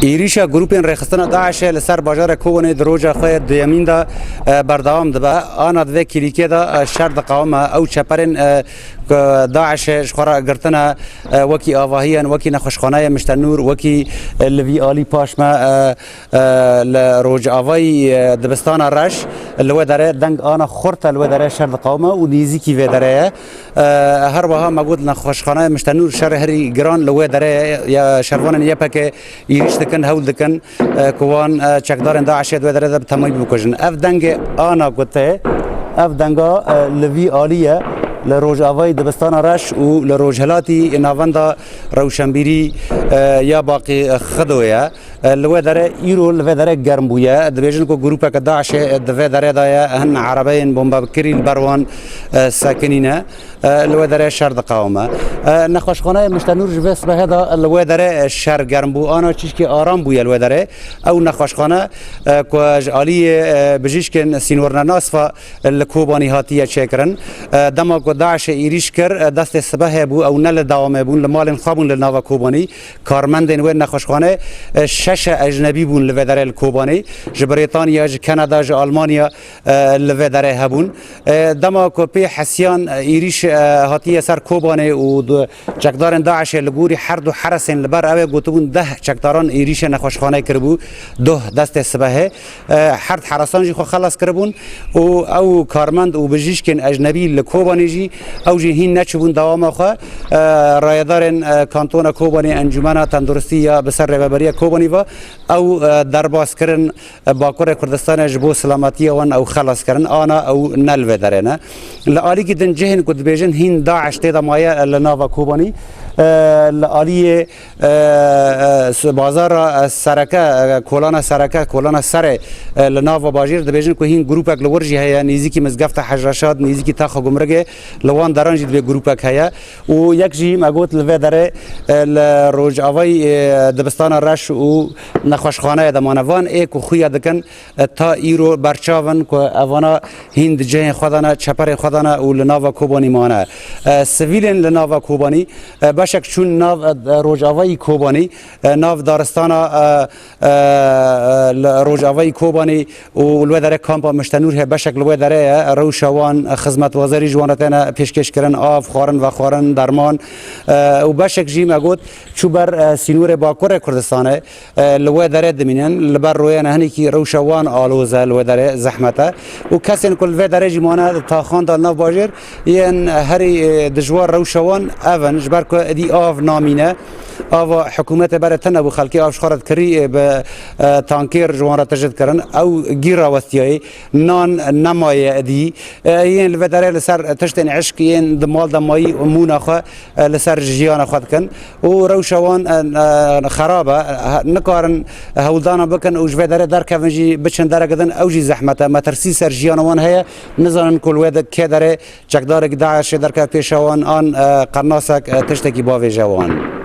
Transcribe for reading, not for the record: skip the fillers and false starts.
ایریشا گروپین رخصتنا داعش لسر باجار کوونه دروجا خیر دیمین دا بردوام دبا آن دوی کلیکی دا شرط قوام او چپرین داعش شخورا گرتنا وکی آواهیان وکی نخوشخانه مشتنور وکی لوی آلی پاشما لروج آوای دبستان رش لو داره دنگ آنا خورت لو داره شرط قوام و نیزی کی و داره هر وها موجود نخوشخانه مشتنور شهر هری گران لو داره یا شروان یپک ایریش دکن هول دکن کوان چکدارن داعش دو داره تمام بکوجن اف دنگ آنا گوته اف دنگا لوی آلیه لروج آوای دبستان رش و لروج هلاتی ناوندا روشنبیری یا باقی خدویا لو داره ایرو لو داره گرم بویا دبیجن کو گروپ که داعش دو داره دایا هن عربین بمب بکری البروان ساکنینه لو داره شرط قوامه نخوشخانه مشتنور جوس به هذا لو داره شر گرم بو آنا چیز که آرام بویا لو داره او نخوشخانه کوج عالی بجیش کن سینورنا ناسفا لکوبانی هاتیه چکرن دما کو داعش ایریش کر دست سبه بو او نل دوام بون لمال خابون لناوا کوبانی کارمندن و نخوشخانه شش اجنبی بون لو داره الکوبانی ج بریتانیا ج کانادا ج آلمانیا لو داره هبون دما کو پی حسیان ایریش هاتیه سر کوبانی و چکدارن داعش لگوری هر دو حرسن لبر اوه گوتبون 10 چکداران ایریش نخوشخانه کربو دو دست سبه هر حرسان جی خو خلاص کربون او کارمند و بجیش کن اجنبی لکوبانی جی او جی هین نچبون دوام خو رایدارن کانتون کوبانی انجمن تندرستی یا بسر رهبری کوبانی و او درباس کرن باکور کردستان جبو سلامتی وان او خلاص کرن آنا او نلو درنه لالی کی دن جهن کد بیجن هین داعش تدا مایا لناوا کوبانی لالی بازار سرکه کولانا سر لناوا باجیر دبیجن کو هین گروپ اک لورجی هيا نزیکی مزگفت حجرشاد نزیکی تاخ گمرگه لوان درانجی به گروپ اک هيا و یک جی مگوت لو داره روج اوای دبستان رش و نخوشخانه دمانوان ایک خویا دکن تا ایرو برچاون کو اوانا هند جه خدانا چپر خدانا و لناوا کوبانی مانه سویلن لناوا کوبانی باشک چون ناو روج اوای کوبانی ناو دارستانا روج اوای کوبانی و لو داره کامپ مشتنور هه باشک لو داره روشوان خدمت وزاری جوانتنا پیشکش کردن آف خورن درمان و باشک جی مگوت چوبر سینور باکور کردستانه لو داره دمینن لبر رویان هنی کی روشوان آلوزه لو داره زحمته و کسین کل و داره جمانه تا خاندان ناو باجر یان هری دجوار روشوان اون جبر کو دی آف نامینه آوا حکومت برتن ابو خلکی آف شخارت کری به تانکر جوان را تجد کردن او گیرا وستیای نان نمای دی این لو داره لسر تشتن عشق این دمال دمایی مون خو لسر جیان خود کن و روشوان خرابه نکارن هولدانا بکن او جو داره در کونجی بچن داره گدن او جی زحمته مترسی سر جیان وان هيا نزانن کل ود که داره چکدار داعش در که پیشوان آن قرناسک تشتکی باوی جوان